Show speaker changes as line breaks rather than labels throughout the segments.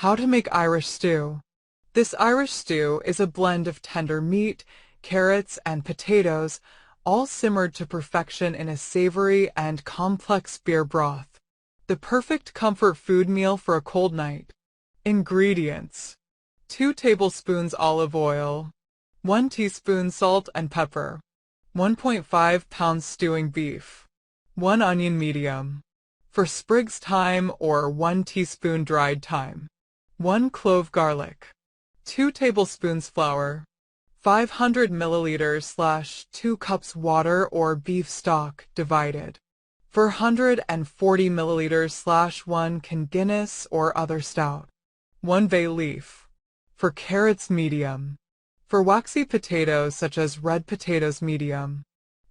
How to make Irish stew. This Irish stew is a blend of tender meat, carrots, and potatoes, all simmered to perfection in a savory and complex beer broth. The perfect comfort food meal for a cold night. Ingredients: 2 tablespoons olive oil, 1 teaspoon salt and pepper, 1.5 pounds stewing beef, 1 onion medium, for sprigs thyme or 1 teaspoon dried thyme, 1 clove garlic, 2 tablespoons flour, 500 milliliters / 2 cups water or beef stock divided, for 140 milliliters / 1 can Guinness or other stout, 1 bay leaf, for carrots medium, for waxy potatoes such as red potatoes medium.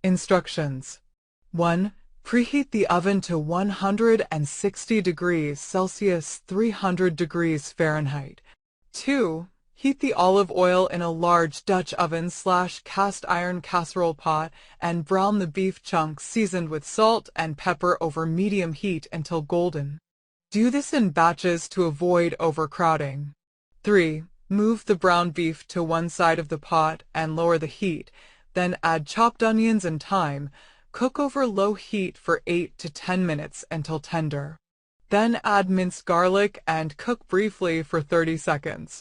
Instructions: 1. Preheat the oven to 160 degrees Celsius 300 degrees Fahrenheit. 2. Heat the olive oil in a large Dutch oven / cast iron casserole pot and brown the beef chunks seasoned with salt and pepper over medium heat until golden. Do this in batches to avoid overcrowding. 3. Move the browned beef to one side of the pot and lower the heat, then add chopped onions and thyme. Cook over low heat for 8 to 10 minutes until tender. Then add minced garlic and cook briefly for 30 seconds.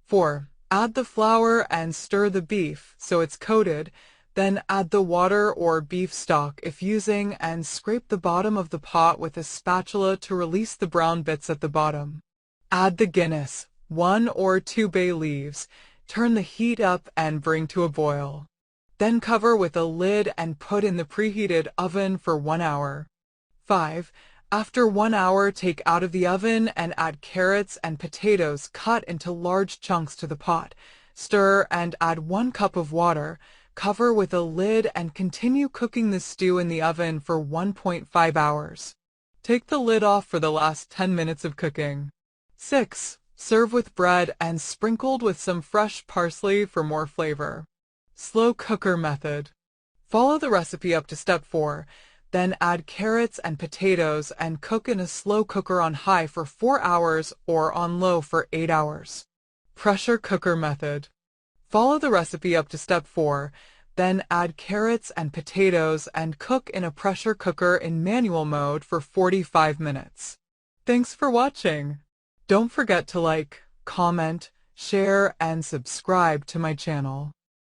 4. Add the flour and stir the beef so it's coated, then add the water or beef stock if using and scrape the bottom of the pot with a spatula to release the brown bits at the bottom. Add the Guinness, 1 or 2 bay leaves, turn the heat up and bring to a boil. Then cover with a lid and put in the preheated oven for 1 hour. 5. After 1 hour, take out of the oven and add carrots and potatoes cut into large chunks to the pot. Stir and add 1 cup of water. Cover with a lid and continue cooking the stew in the oven for 1.5 hours. Take the lid off for the last 10 minutes of cooking. 6. Serve with bread and sprinkled with some fresh parsley for more flavor. Slow cooker method. Follow the recipe up to step 4. Then add carrots and potatoes and cook in a slow cooker on high for 4 hours or on low for 8 hours. Pressure cooker method. Follow the recipe up to step 4. Then add carrots and potatoes and cook in a pressure cooker in manual mode for 45 minutes. Thanks for watching. Don't forget to like, comment, share, and subscribe to my channel.